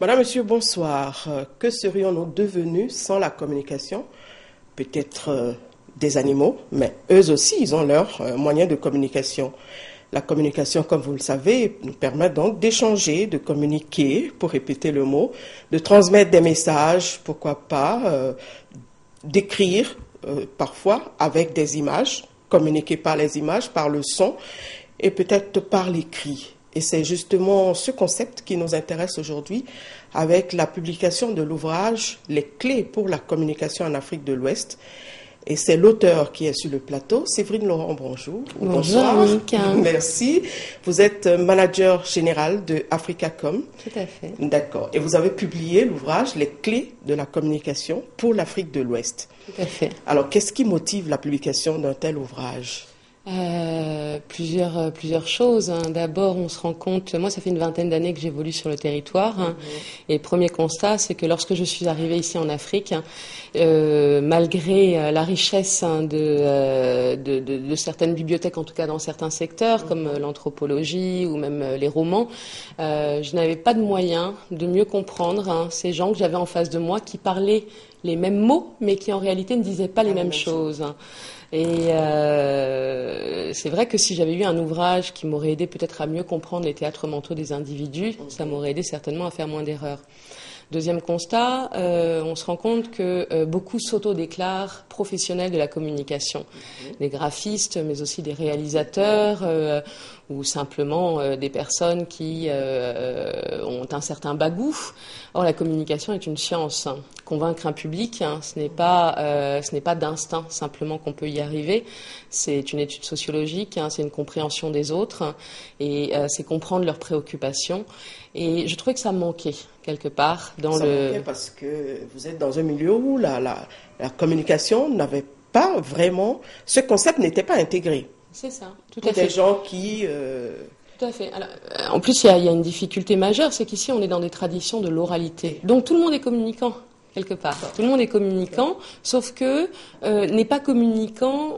Madame, Monsieur, bonsoir. Que serions-nous devenus sans la communication? Peut-être des animaux, mais eux aussi, ils ont leurs moyens de communication. La communication, comme vous le savez, nous permet donc d'échanger, de communiquer, pour répéter le mot, de transmettre des messages, pourquoi pas, d'écrire parfois avec des images, communiquer par les images, par le son et peut-être par l'écrit. Et c'est justement ce concept qui nous intéresse aujourd'hui avec la publication de l'ouvrage « Les clés pour la communication en Afrique de l'Ouest ». Et c'est l'auteur qui est sur le plateau, Séverine Laurent, bonjour. Bonjour, Annick. Merci. Vous êtes manager général de Africacom. Tout à fait. D'accord. Et vous avez publié l'ouvrage « Les clés de la communication pour l'Afrique de l'Ouest ». Tout à fait. Alors, qu'est-ce qui motive la publication d'un tel ouvrage ? Plusieurs choses. D'abord, on se rend compte, moi ça fait une vingtaine d'années que j'évolue sur le territoire, et le premier constat, c'est que lorsque je suis arrivée ici en Afrique, malgré la richesse de certaines bibliothèques, en tout cas dans certains secteurs, comme l'anthropologie ou même les romans, je n'avais pas de moyens de mieux comprendre ces gens que j'avais en face de moi qui parlaient les mêmes mots, mais qui en réalité ne disaient pas les mêmes choses. Et c'est vrai que si j'avais eu un ouvrage qui m'aurait aidé peut-être à mieux comprendre les théâtres mentaux des individus, ça m'aurait aidé certainement à faire moins d'erreurs. Deuxième constat, on se rend compte que beaucoup s'auto-déclarent professionnels de la communication. Des graphistes, mais aussi des réalisateurs, ou simplement des personnes qui ont un certain bagou. Or, la communication est une science. Convaincre un public, ce n'est pas d'instinct simplement qu'on peut y arriver. C'est une étude sociologique, c'est une compréhension des autres, et c'est comprendre leurs préoccupations. Et je trouvais que ça manquait quelque part dans ça manquait parce que vous êtes dans un milieu où la communication n'avait pas vraiment, ce concept n'était pas intégré. C'est ça, tout pour à fait. Des gens qui... Tout à fait. Alors, en plus, il y a une difficulté majeure, c'est qu'ici, on est dans des traditions de l'oralité. Donc, tout le monde est communicant, quelque part. Tout le monde est communicant, sauf que n'est pas communicant...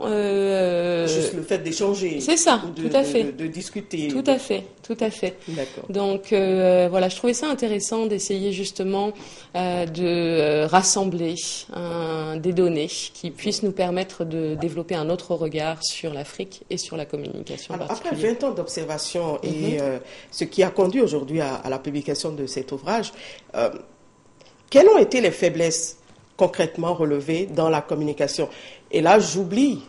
Juste le fait d'échanger. C'est ça, tout à fait. De discuter. Tout à fait, tout à fait. D'accord. Donc, voilà, je trouvais ça intéressant d'essayer justement de rassembler des données qui puissent nous permettre de développer un autre regard sur l'Afrique et sur la communication. Alors, après 20 ans d'observation et ce qui a conduit aujourd'hui à la publication de cet ouvrage, quelles ont été les faiblesses concrètement relevées dans la communication? Et là, j'oublie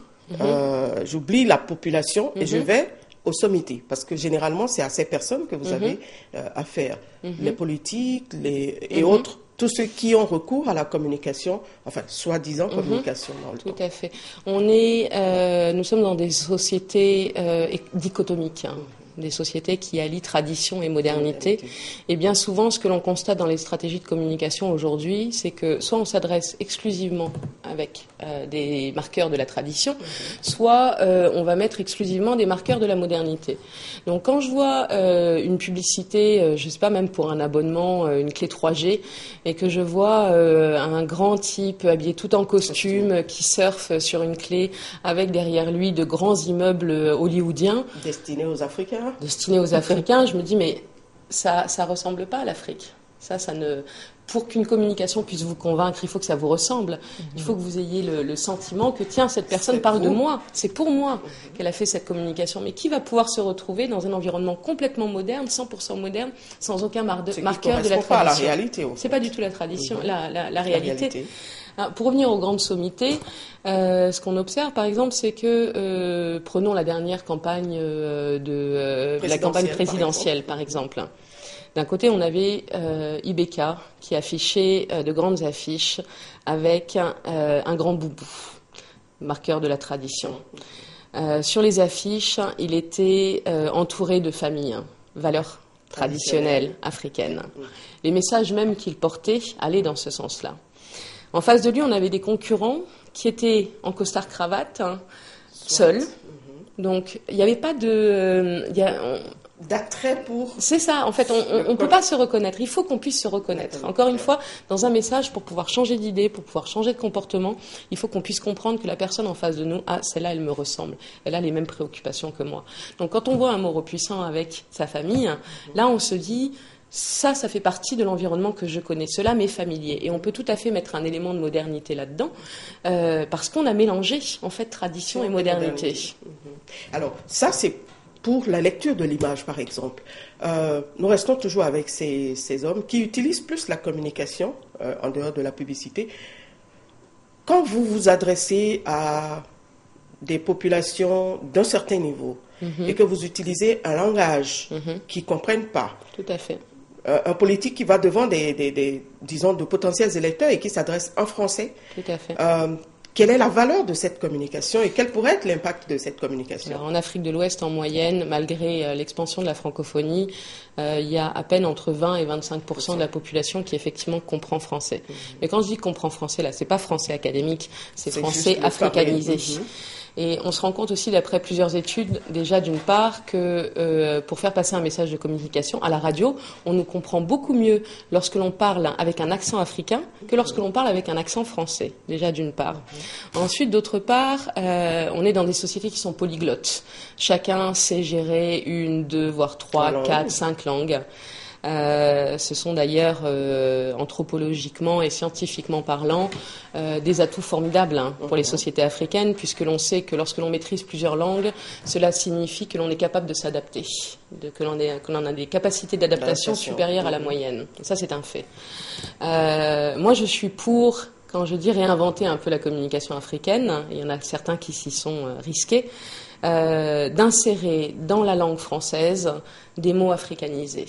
la population et je vais aux sommités, parce que généralement, c'est à ces personnes que vous avez affaire. Les politiques et autres, tous ceux qui ont recours à la communication, enfin, soi-disant communication dans le temps. Tout à fait. Nous sommes dans des sociétés dichotomiques. Des sociétés qui allient tradition et modernité. Et bien souvent, ce que l'on constate dans les stratégies de communication aujourd'hui, c'est que soit on s'adresse exclusivement avec des marqueurs de la tradition, soit on va mettre exclusivement des marqueurs de la modernité. Donc quand je vois une publicité, je sais pas, même pour un abonnement, une clé 3G, et que je vois un grand type habillé tout en costume qui surfe sur une clé avec derrière lui de grands immeubles hollywoodiens. Destinés aux Africains. Je me dis, mais ça ressemble pas à l'Afrique. Pour qu'une communication puisse vous convaincre, il faut que ça vous ressemble. Il faut que vous ayez le sentiment que, tiens, cette personne parle de moi. C'est pour moi qu'elle a fait cette communication. Mais qui va pouvoir se retrouver dans un environnement complètement moderne, 100% moderne, sans aucun marqueur de la tradition? Pas à la réalité. C'est pas du tout la tradition, la réalité. Alors, pour revenir aux grandes sommités, ce qu'on observe, par exemple, c'est que prenons la dernière campagne la campagne présidentielle, par exemple. D'un côté, on avait IBK qui affichait de grandes affiches avec un grand boubou, marqueur de la tradition. Sur les affiches, il était entouré de familles, valeurs traditionnelles africaines. Les messages même qu'il portait allaient dans ce sens-là. En face de lui, on avait des concurrents qui étaient en costard-cravate, seuls. Donc, il n'y avait pas d'attrait pour... C'est ça, en fait, on ne peut pas se reconnaître. Il faut qu'on puisse se reconnaître. Encore une fois, dans un message, pour pouvoir changer d'idée, pour pouvoir changer de comportement, il faut qu'on puisse comprendre que la personne en face de nous, celle-là, elle me ressemble. Elle a les mêmes préoccupations que moi. Donc, quand on voit un Moro puissant avec sa famille, là, on se dit... Ça fait partie de l'environnement que je connais. Cela m'est familier. Et on peut tout à fait mettre un élément de modernité là-dedans, parce qu'on a mélangé, en fait, tradition et modernité. Alors, ça, c'est pour la lecture de l'image, par exemple. Nous restons toujours avec ces hommes qui utilisent plus la communication, en dehors de la publicité. Quand vous vous adressez à des populations d'un certain niveau et que vous utilisez un langage qu'ils ne comprennent pas. Tout à fait. Un politique qui va devant disons, de potentiels électeurs et qui s'adresse en français. Tout à fait. Quelle est la valeur de cette communication et quel pourrait être l'impact de cette communication? Alors, en Afrique de l'Ouest, en moyenne, malgré l'expansion de la francophonie, il y a à peine entre 20 et 25% de la population qui effectivement comprend français. Mais quand je dis comprend français, là, c'est pas français académique, c'est français africanisé. Et on se rend compte aussi, d'après plusieurs études, déjà d'une part, que pour faire passer un message de communication à la radio, on nous comprend beaucoup mieux lorsque l'on parle avec un accent africain que lorsque l'on parle avec un accent français, déjà d'une part. Ensuite, d'autre part, on est dans des sociétés qui sont polyglottes. Chacun sait gérer 1, 2, voire 3, 4, 5 langues. Ce sont d'ailleurs anthropologiquement et scientifiquement parlant des atouts formidables pour les sociétés africaines, puisque l'on sait que lorsque l'on maîtrise plusieurs langues, cela signifie que l'on est capable de s'adapter, que l'on a des capacités d'adaptation supérieures à la moyenne. Et ça, c'est un fait. Moi, je suis pour, quand je dis réinventer un peu la communication africaine, il y en a certains qui s'y sont risqués, d'insérer dans la langue française des mots africanisés,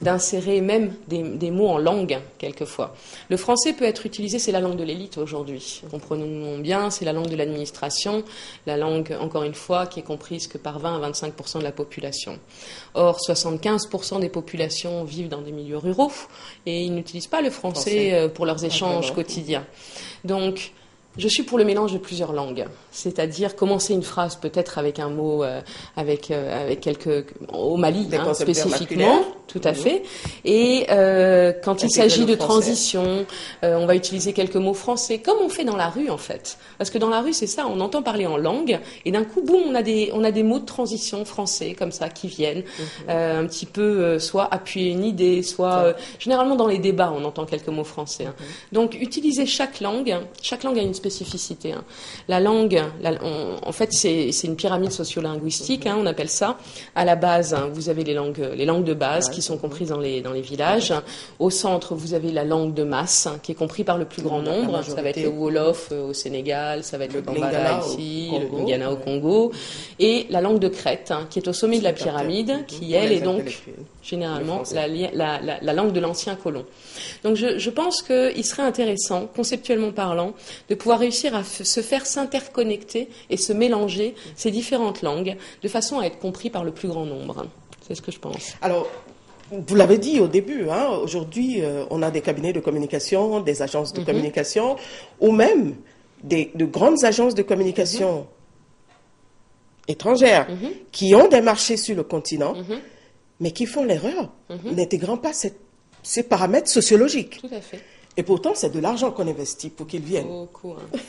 d'insérer même des mots en langue, quelquefois. Le français peut être utilisé, c'est la langue de l'élite aujourd'hui. Comprenons bien, c'est la langue de l'administration, la langue, encore une fois, qui est comprise que par 20 à 25% de la population. Or, 75% des populations vivent dans des milieux ruraux et ils n'utilisent pas le français pour leurs échanges quotidiens. Donc, je suis pour le mélange de plusieurs langues, c'est-à-dire commencer une phrase peut-être avec un mot, avec quelques au Mali spécifiquement, tout à fait. Et quand il s'agit de transition, on va utiliser quelques mots français, comme on fait dans la rue en fait. Parce que dans la rue, c'est ça, on entend parler en langue et d'un coup, boum, on a des mots de transition français comme ça qui viennent, un petit peu soit appuyer une idée, soit généralement dans les débats, on entend quelques mots français. Donc utiliser chaque langue a une spécificité. La langue, en fait, c'est une pyramide sociolinguistique, on appelle ça. À la base, vous avez les langues de base qui sont comprises dans les villages. Au centre, vous avez la langue de masse qui est comprise par le plus grand nombre. Ça va être le Wolof au Sénégal, ça va être le Bambara ici, le Lingala au Congo. Et la langue de crête qui est au sommet de la pyramide, qui elle est donc généralement la langue de l'ancien colon. Donc je pense qu'il serait intéressant, conceptuellement parlant, de pouvoir réussir à se faire s'interconnecter et se mélanger ces différentes langues de façon à être compris par le plus grand nombre. C'est ce que je pense. Alors, vous l'avez dit au début, aujourd'hui, on a des cabinets de communication, des agences de communication, ou même de grandes agences de communication étrangères qui ont des marchés sur le continent, mais qui font l'erreur, n'intégrant pas ces paramètres sociologiques. Tout à fait. Et pourtant, c'est de l'argent qu'on investit pour qu'ils viennent.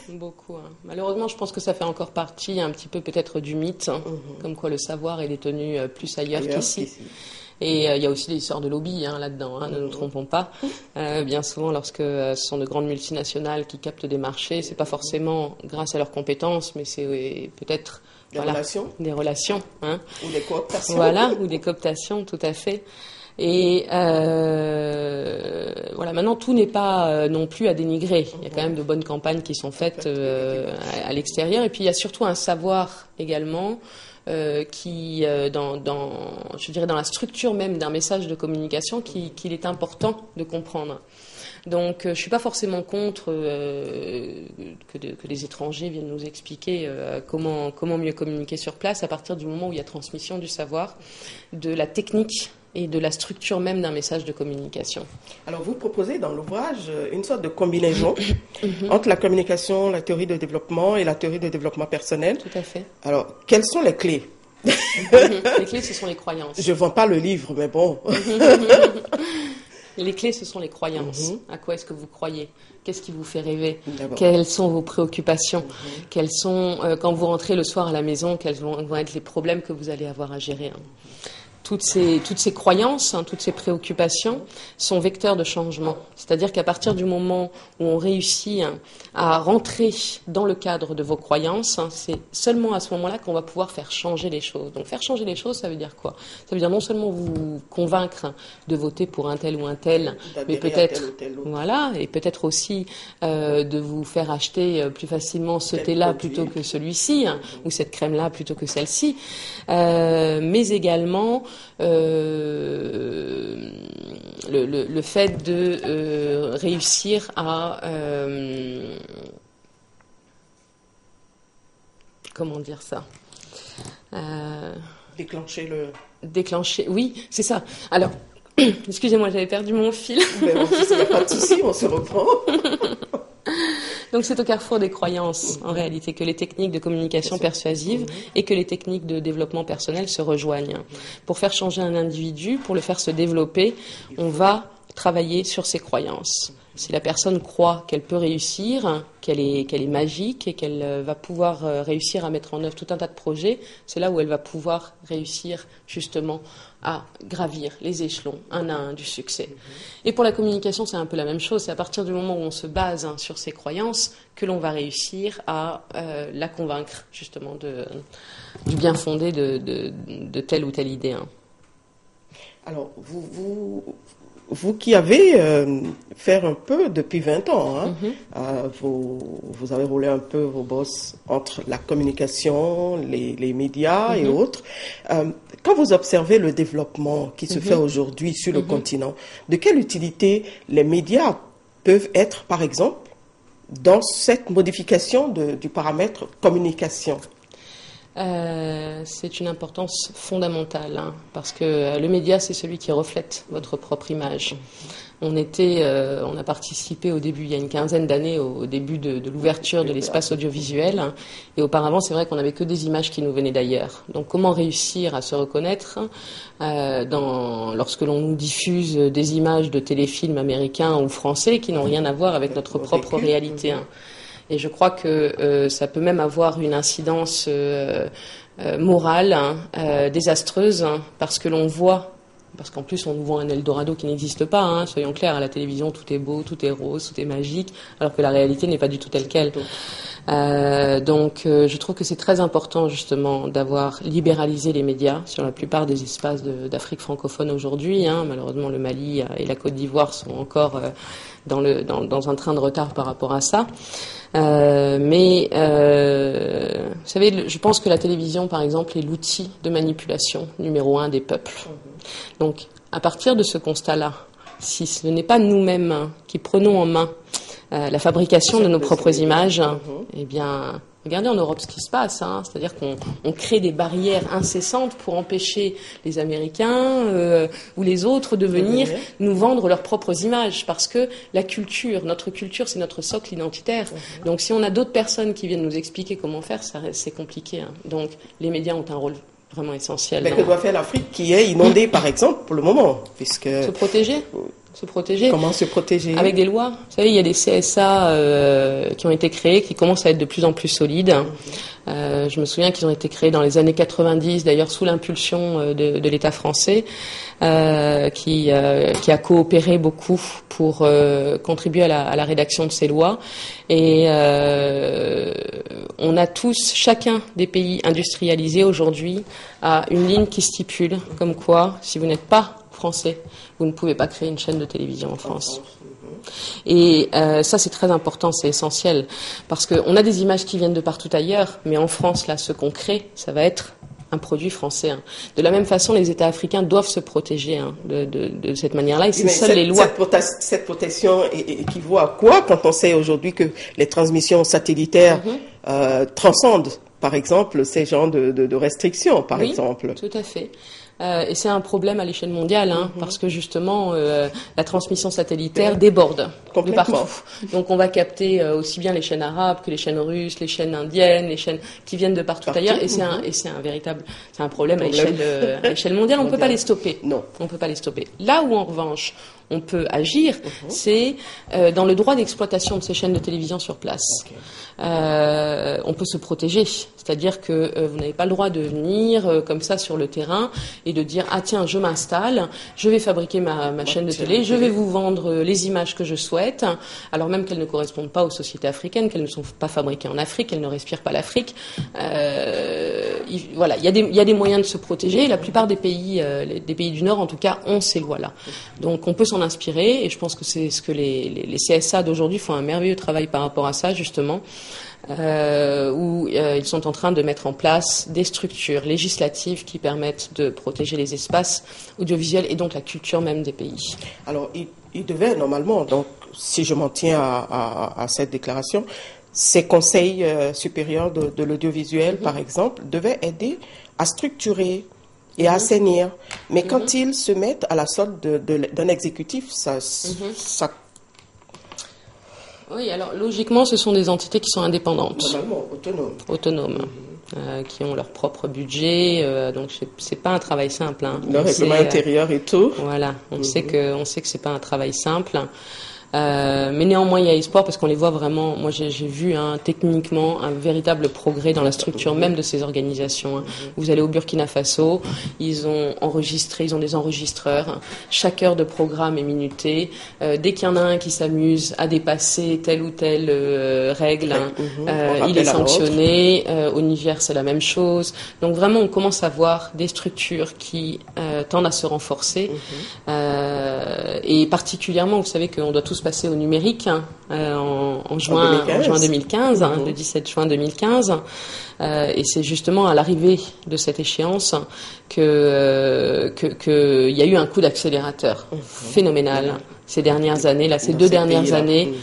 Beaucoup. Malheureusement, je pense que ça fait encore partie un petit peu peut-être du mythe, comme quoi le savoir est détenu plus ailleurs qu'ici. Et il y a aussi des histoires de lobby là-dedans, ne nous trompons pas. Bien souvent, lorsque ce sont de grandes multinationales qui captent des marchés, c'est pas forcément grâce à leurs compétences, mais c'est peut-être des relations. Ou des cooptations. Ou des cooptations, tout à fait. Et maintenant tout n'est pas non plus à dénigrer. Il y a quand même de bonnes campagnes qui sont faites à l'extérieur. Et puis il y a surtout un savoir également qui, dans la structure même d'un message de communication, qu'il est important de comprendre. Donc, je suis pas forcément contre que des étrangers viennent nous expliquer comment mieux communiquer sur place à partir du moment où il y a transmission du savoir, de la technique et de la structure même d'un message de communication. Alors, vous proposez dans l'ouvrage une sorte de combinaison entre la communication, la théorie de développement et la théorie de développement personnel. Tout à fait. Alors, quelles sont les clés? Les clés, ce sont les croyances. Je ne vends pas le livre, mais bon. Les clés, ce sont les croyances. À quoi est-ce que vous croyez? Qu'est-ce qui vous fait rêver? Quelles sont vos préoccupations? Quels sont, quand vous rentrez le soir à la maison, quels vont être les problèmes que vous allez avoir à gérer? toutes ces croyances, toutes ces préoccupations sont vecteurs de changement. C'est-à-dire qu'à partir du moment où on réussit à rentrer dans le cadre de vos croyances, c'est seulement à ce moment-là qu'on va pouvoir faire changer les choses. Donc faire changer les choses, ça veut dire quoi? Ça veut dire non seulement vous convaincre de voter pour un tel ou un tel, mais peut-être, voilà, et peut-être aussi de vous faire acheter plus facilement ce thé-là plutôt que celui-ci, ou cette crème-là plutôt que celle-ci, mais également le fait de réussir à comment dire ça, déclencher, oui, c'est ça. Alors, excusez-moi, j'avais perdu mon fil. Mais il n'y a pas de souci, on se reprend. Donc c'est au carrefour des croyances, en réalité, que les techniques de communication persuasive et que les techniques de développement personnel se rejoignent. Pour faire changer un individu, pour le faire se développer, on va travailler sur ses croyances. Si la personne croit qu'elle peut réussir, qu'elle est magique et qu'elle va pouvoir réussir à mettre en œuvre tout un tas de projets, c'est là où elle va pouvoir réussir justement à gravir les échelons un à un du succès. Et pour la communication, c'est un peu la même chose. C'est à partir du moment où on se base sur ses croyances que l'on va réussir à la convaincre justement du bien fondé de telle ou telle idée. Alors, vous qui avez fait un peu depuis 20 ans, vous avez roulé un peu vos bosses entre la communication, les médias et autres. Quand vous observez le développement qui se fait aujourd'hui sur le continent, de quelle utilité les médias peuvent être, par exemple, dans cette modification du paramètre communication? C'est une importance fondamentale, parce que le média, c'est celui qui reflète votre propre image. On a participé au début, il y a une quinzaine d'années, au début de l'ouverture de l'espace audiovisuel, et auparavant, c'est vrai qu'on n'avait que des images qui nous venaient d'ailleurs. Donc, comment réussir à se reconnaître lorsque l'on nous diffuse des images de téléfilms américains ou français qui n'ont rien à voir avec notre propre réalité? Et je crois que ça peut même avoir une incidence morale désastreuse, parce que l'on voit, parce qu'en plus on nous vend un Eldorado qui n'existe pas, soyons clairs, à la télévision tout est beau, tout est rose, tout est magique, alors que la réalité n'est pas du tout telle qu'elle. Donc je trouve que c'est très important justement d'avoir libéralisé les médias sur la plupart des espaces d'Afrique francophone aujourd'hui. Malheureusement le Mali et la Côte d'Ivoire sont encore dans un train de retard par rapport à ça. Mais vous savez, je pense que la télévision, par exemple, est l'outil de manipulation numéro 1 des peuples. Donc, à partir de ce constat-là, si ce n'est pas nous-mêmes qui prenons en main la fabrication de nos propres images, eh bien, regardez en Europe ce qui se passe, c'est-à-dire qu'on crée des barrières incessantes pour empêcher les Américains ou les autres de venir nous vendre leurs propres images, parce que notre culture, c'est notre socle identitaire. Donc si on a d'autres personnes qui viennent nous expliquer comment faire, c'est compliqué. Donc les médias ont un rôle vraiment essentiel. Mais que doit faire l'Afrique qui est inondée, par exemple, pour le moment, puisque... Se protéger. Comment se protéger? Avec des lois. Vous savez, il y a des CSA qui ont été créés, qui commencent à être de plus en plus solides. Je me souviens qu'ils ont été créés dans les années 90, d'ailleurs sous l'impulsion de l'État français, qui a coopéré beaucoup pour contribuer à la rédaction de ces lois. Et on a tous, chacun des pays industrialisés aujourd'hui, a une ligne qui stipule comme quoi, si vous n'êtes pas français, vous ne pouvez pas créer une chaîne de télévision en France. Et ça, c'est très important, c'est essentiel, parce qu'on a des images qui viennent de partout ailleurs, mais en France, là, ce qu'on crée, ça va être un produit français. De la même façon, les États africains doivent se protéger de cette manière-là, et c'est seules les lois. Cette protection équivaut à quoi quand on sait aujourd'hui que les transmissions satellitaires transcendent, par exemple, ces genres de restrictions, par exemple? Oui, tout à fait. Et c'est un problème à l'échelle mondiale, parce que justement la transmission satellitaire déborde de partout. Donc on va capter aussi bien les chaînes arabes que les chaînes russes, les chaînes indiennes, les chaînes qui viennent de partout ailleurs. Et c'est un problème à l'échelle mondiale. On peut pas les stopper. Non, on peut pas les stopper. Là où en revanche on peut agir, c'est dans le droit d'exploitation de ces chaînes de télévision sur place. On peut se protéger. C'est-à-dire que vous n'avez pas le droit de venir comme ça sur le terrain et de dire ah tiens je m'installe, je vais fabriquer ma chaîne de télé, je vais vous vendre les images que je souhaite, alors même qu'elles ne correspondent pas aux sociétés africaines, qu'elles ne sont pas fabriquées en Afrique, qu'elles ne respirent pas l'Afrique. Voilà, il y a des moyens de se protéger. La plupart des pays du Nord en tout cas ont ces lois-là. Donc on peut s'en inspirer et je pense que c'est ce que les CSA d'aujourd'hui font un merveilleux travail par rapport à ça justement. Où ils sont en train de mettre en place des structures législatives qui permettent de protéger les espaces audiovisuels et donc la culture même des pays. Alors, il devait normalement, donc, si je m'en tiens à cette déclaration, ces conseils supérieurs de l'audiovisuel, par exemple, devaient aider à structurer et à assainir. Mais quand ils se mettent à la solde d'un exécutif, ça oui, alors logiquement, ce sont des entités qui sont indépendantes. Normalement, autonomes. Qui ont leur propre budget, donc c'est pas un travail simple. Hein. Le règlement intérieur et tout. Voilà, on sait que c'est pas un travail simple. Mais néanmoins, il y a espoir parce qu'on les voit vraiment. Moi, j'ai vu techniquement un véritable progrès dans la structure même de ces organisations. Vous allez au Burkina Faso, ils ont des enregistreurs. Chaque heure de programme est minutée. Dès qu'il y en a un qui s'amuse à dépasser telle ou telle règle, il est sanctionné. Au Niger, c'est la même chose. Donc vraiment, on commence à voir des structures qui tendent à se renforcer. Et particulièrement, vous savez qu'on doit tous passer au numérique en juin 2015, le 17 juin 2015. Et c'est justement à l'arrivée de cette échéance qu'il y a eu un coup d'accélérateur phénoménal ces dernières années, ces 2 dernières années.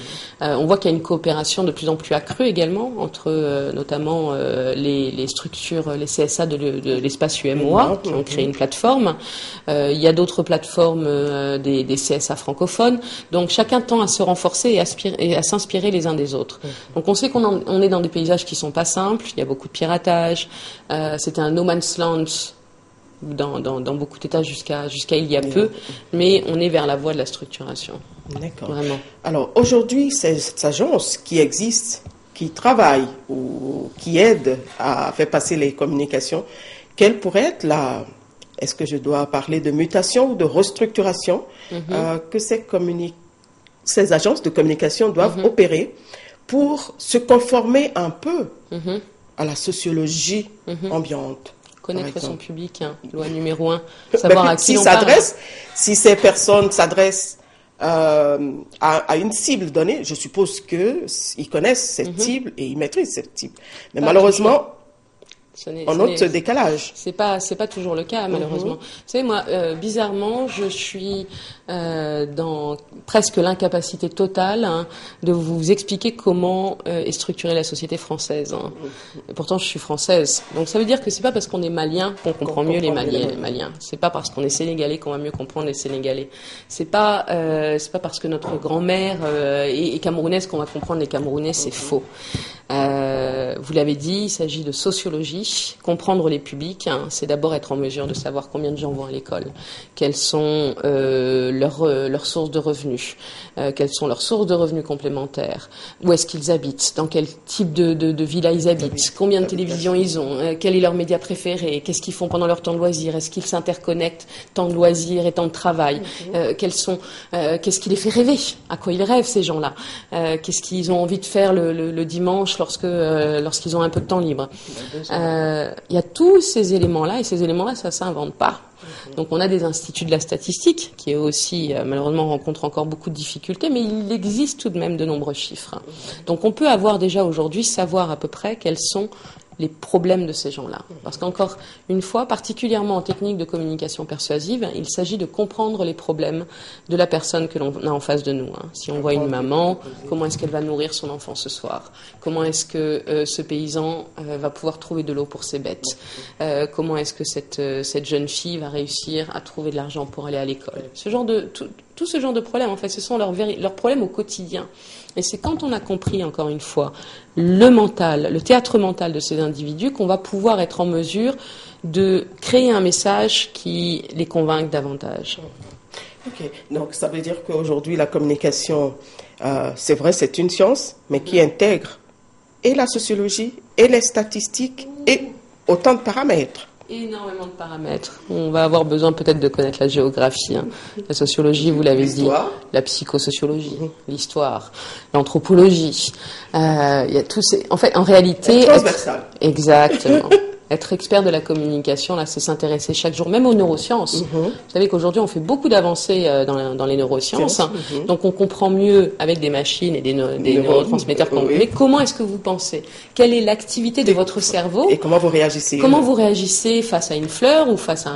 On voit qu'il y a une coopération de plus en plus accrue également entre notamment les structures, les CSA de l'espace UMOA qui ont créé une plateforme. Il y a d'autres plateformes des CSA francophones. Donc chacun tend à se renforcer et à s'inspirer les uns des autres. Donc on sait qu'on est dans des paysages qui sont pas simples. Il y a beaucoup de piratage. C'était un no man's land dans beaucoup d'États jusqu'à il y a peu, mais on est vers la voie de la structuration. D'accord. Vraiment. Alors aujourd'hui, ces agences qui existent, qui travaillent ou qui aident à faire passer les communications, quelle pourrait être est-ce que je dois parler de mutation ou de restructuration que ces agences de communication doivent opérer pour se conformer un peu à la sociologie ambiante? Connaître son public, loi numéro 1, savoir à qui on parle. Si ces personnes s'adressent à une cible donnée, je suppose qu'ils connaissent cette cible et ils maîtrisent cette cible. Mais malheureusement, on note ce décalage. C'est pas toujours le cas, malheureusement. Vous savez, moi, bizarrement, je suis dans presque l'incapacité totale de vous expliquer comment est structurée la société française. Et pourtant, je suis française. Donc, ça veut dire que c'est pas parce qu'on est malien qu'on comprend mieux les Maliens. C'est pas parce qu'on est sénégalais qu'on va mieux comprendre les Sénégalais. C'est pas parce que notre grand-mère est camerounaise qu'on va comprendre les Camerounais. C'est faux. Vous l'avez dit, il s'agit de sociologie. Comprendre les publics, c'est d'abord être en mesure de savoir combien de gens vont à l'école, quelles sont leurs sources de revenus, quelles sont leurs sources de revenus complémentaires, où est-ce qu'ils habitent, dans quel type de villa ils habitent, combien de télévisions ils ont, quel est leur média préféré, qu'est-ce qu'ils font pendant leur temps de loisir, est-ce qu'ils s'interconnectent temps de loisir et temps de travail, qu'est-ce qui les fait rêver, à quoi ils rêvent ces gens-là, qu'est-ce qu'ils ont envie de faire le dimanche lorsqu'ils ont un peu de temps libre. Il y a tous ces éléments-là, et ces éléments-là, ça s'invente pas. Donc on a des instituts de la statistique qui eux aussi malheureusement rencontrent encore beaucoup de difficultés, mais il existe tout de même de nombreux chiffres. Donc on peut avoir déjà aujourd'hui savoir à peu près quels sont les problèmes de ces gens-là. Parce qu'encore une fois, particulièrement en technique de communication persuasive, il s'agit de comprendre les problèmes de la personne que l'on a en face de nous. Si on voit une maman, comment est-ce qu'elle va nourrir son enfant ce soir? Comment est-ce que ce paysan va pouvoir trouver de l'eau pour ses bêtes? Comment est-ce que cette jeune fille va réussir à trouver de l'argent pour aller à l'école? Tout ce genre de problèmes, en fait, ce sont leurs problèmes au quotidien. Et c'est quand on a compris, encore une fois, le théâtre mental de ces individus qu'on va pouvoir être en mesure de créer un message qui les convainque davantage. Ok, donc ça veut dire qu'aujourd'hui la communication, c'est vrai, c'est une science, mais qui intègre et la sociologie et les statistiques et autant de paramètres. Énormément de paramètres. On va avoir besoin peut-être de connaître la géographie, la sociologie, vous l'avez dit, la psychosociologie, l'histoire, l'anthropologie. Il y a tous ces... En fait, en réalité... Transversal. Exactement. Être expert de la communication, là, c'est s'intéresser chaque jour, même aux neurosciences. Vous savez qu'aujourd'hui, on fait beaucoup d'avancées dans les neurosciences. Donc, on comprend mieux avec des machines et des neurotransmetteurs. Mais comment est-ce que vous pensez? Quelle est l'activité de votre cerveau? Et comment vous réagissez? Comment vous réagissez face à une fleur ou face à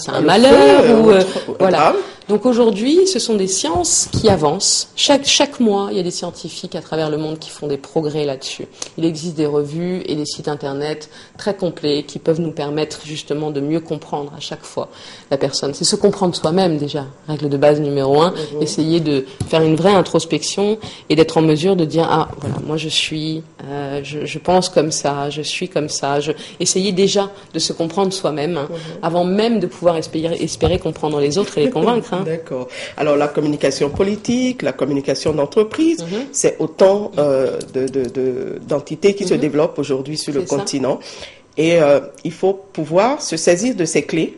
un malheur voilà. Donc aujourd'hui, ce sont des sciences qui avancent. Chaque mois, il y a des scientifiques à travers le monde qui font des progrès là-dessus. Il existe des revues et des sites internet très complets qui peuvent nous permettre justement de mieux comprendre à chaque fois la personne. C'est se comprendre soi-même déjà, règle de base numéro 1, essayer de faire une vraie introspection et d'être en mesure de dire ah voilà, moi je pense comme ça, je suis comme ça. Essayer déjà de se comprendre soi-même avant même de pouvoir espérer comprendre les autres et les convaincre. D'accord. Alors la communication politique, la communication d'entreprise, c'est autant d'entités qui se développent aujourd'hui sur le continent. Et il faut pouvoir se saisir de ces clés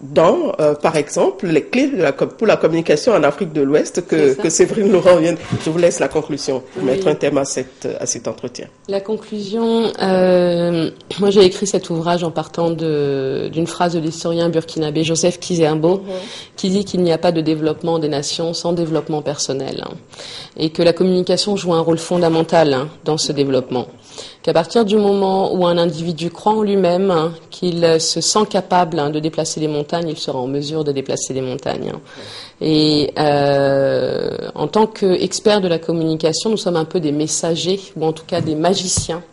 dans, par exemple, les clés pour la communication en Afrique de l'Ouest que Séverine Laurent vient. Je vous laisse la conclusion pour mettre un terme à cet entretien. La conclusion, moi j'ai écrit cet ouvrage en partant d'une phrase de l'historien burkinabé Joseph Kizerbo qui dit qu'il n'y a pas de développement des nations sans développement personnel et que la communication joue un rôle fondamental dans ce développement. Qu'à partir du moment où un individu croit en lui-même, qu'il se sent capable de déplacer les montagnes, il sera en mesure de déplacer les montagnes. Et en tant qu'experts de la communication, nous sommes un peu des messagers, ou en tout cas des magiciens,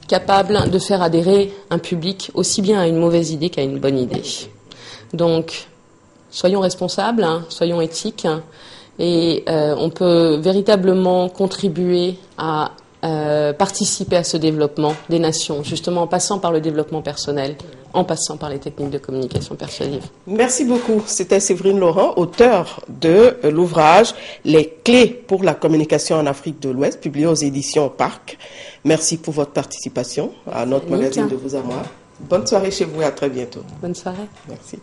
capables de faire adhérer un public aussi bien à une mauvaise idée qu'à une bonne idée. Donc, soyons responsables, soyons éthiques, et on peut véritablement contribuer à participer à ce développement des nations, justement en passant par le développement personnel, en passant par les techniques de communication persuasive. Merci beaucoup. C'était Séverine Laurent, auteure de l'ouvrage « Les clés pour la communication en Afrique de l'Ouest », publié aux éditions Parc. Merci pour votre participation à notre magazine de Vous à Moi. Bonne soirée chez vous et à très bientôt. Bonne soirée. Merci.